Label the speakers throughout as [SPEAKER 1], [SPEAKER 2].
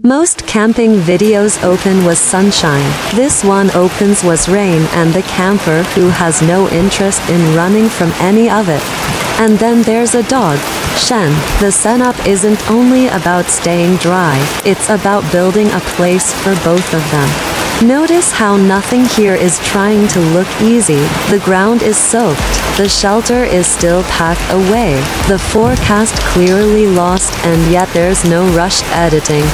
[SPEAKER 1] Most camping videos open with sunshine. This one opens with rain and the camper who has no interest in running from any of it. And then there's a dog, Shen. The setup isn't only about staying dry, it's about building a place for both of them. Notice how nothing here is trying to look easy. The ground is soaked. The shelter is still packed away. The forecast clearly lost, and yet there's no rushed editing.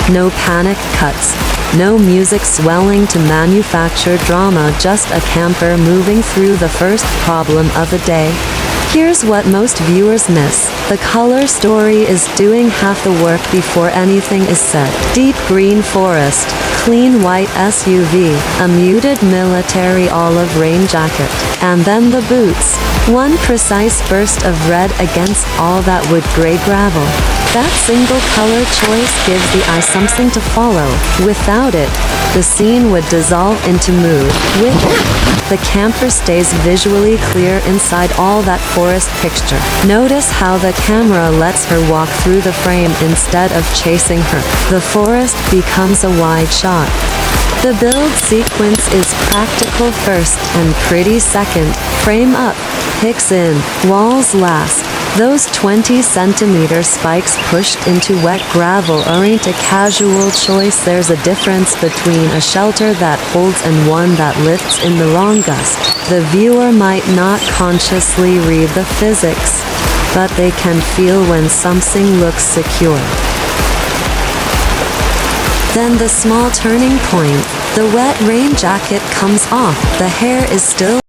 [SPEAKER 1] No panic cuts. No music swelling to manufacture drama, just a camper moving through the first problem of the day. Here's what most viewers miss. The color story is doing half the work before anything is said. Deep green forest, clean white SUV, a muted military olive rain jacket, and then the boots. One precise burst of red against all that wood gray gravel. That single color choice gives the eye something to follow. Without it, the scene would dissolve into mood. With it, the camper stays visually clear inside all that forest picture. Notice how the camera lets her walk through the frame instead of chasing her. The forest becomes a wide shot. The build sequence is practical first and pretty second. Frame up, picks in, walls last. Those 20-centimeter spikes pushed into wet gravel aren't a casual choice. There's a difference between a shelter that holds and one that lifts in the wrong gust. The viewer might not consciously read the physics, but they can feel when something looks secure. Then the small turning point. The wet rain jacket comes off. The hair is still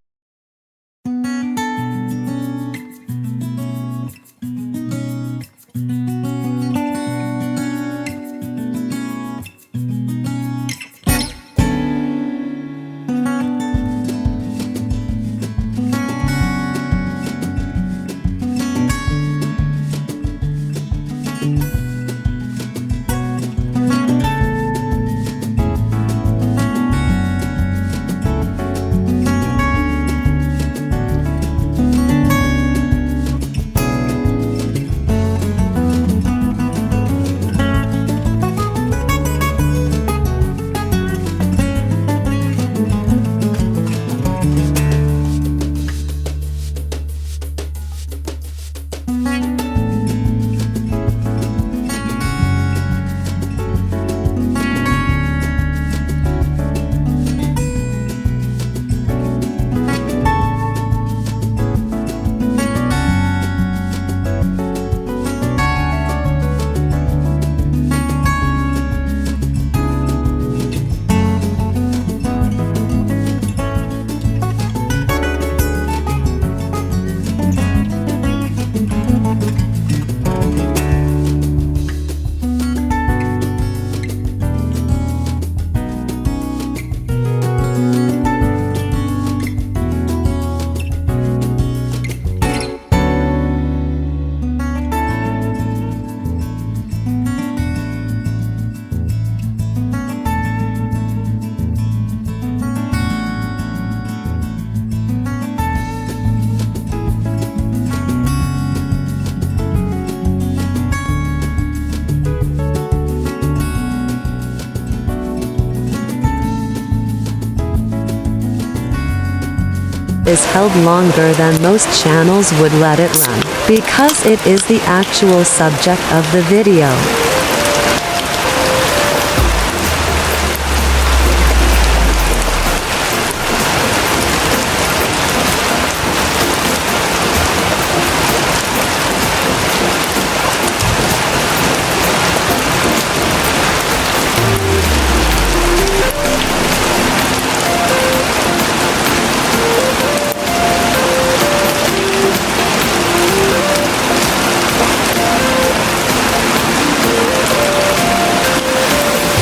[SPEAKER 1] is held longer than most channels would let it run, because it is the actual subject of the video.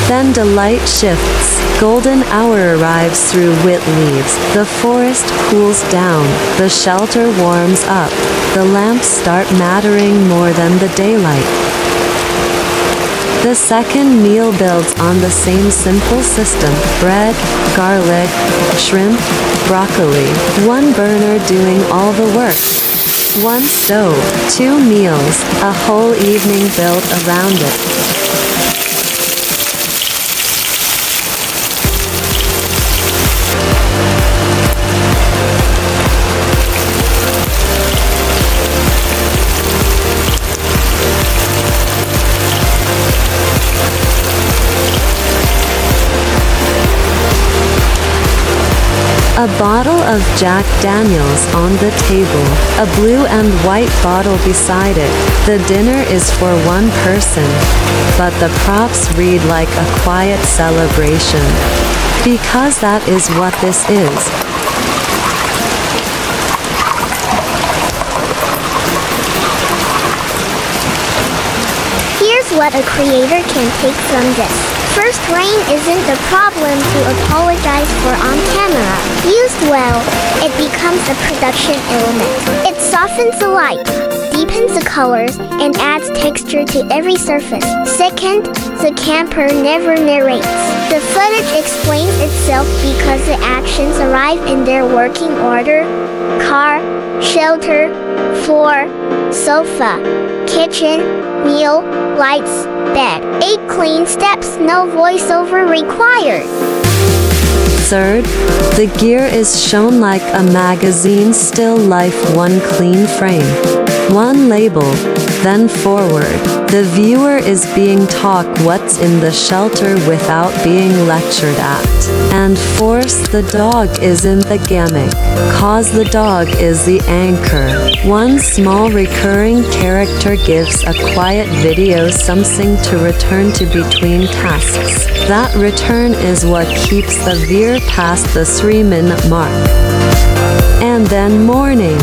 [SPEAKER 1] Then the light shifts. Golden hour arrives through wet leaves. The forest cools down. The shelter warms up. The lamps start mattering more than the daylight. The second meal builds on the same simple system. Bread, garlic, shrimp, broccoli. One burner doing all the work. One stove, 2 meals, a whole evening built around it. A bottle of Jack Daniels on the table, a blue and white bottle beside it. The dinner is for one person, but the props read like a quiet celebration. Because that is what this is.
[SPEAKER 2] Here's what a creator can take from this. First, rain isn't the problem to apologize for on camera. Used well, it becomes a production element. It softens the light, deepens the colors, and adds texture to every surface. Second, the camper never narrates. The footage explains itself because the actions arrive in their working order. Car, shelter, floor, sofa, kitchen, meal, lights, bed. 8 clean steps, no voiceover required.
[SPEAKER 1] Third, the gear is shown like a magazine still life, one clean frame, one label, then forward. The viewer is being taught what's in the shelter without being lectured at. And fourth, the dog is in the gimmick, cause the dog is the anchor. One small recurring character gives a quiet video something to return to between tasks. That return is what keeps the viewer past the 3-minute mark. And then morning.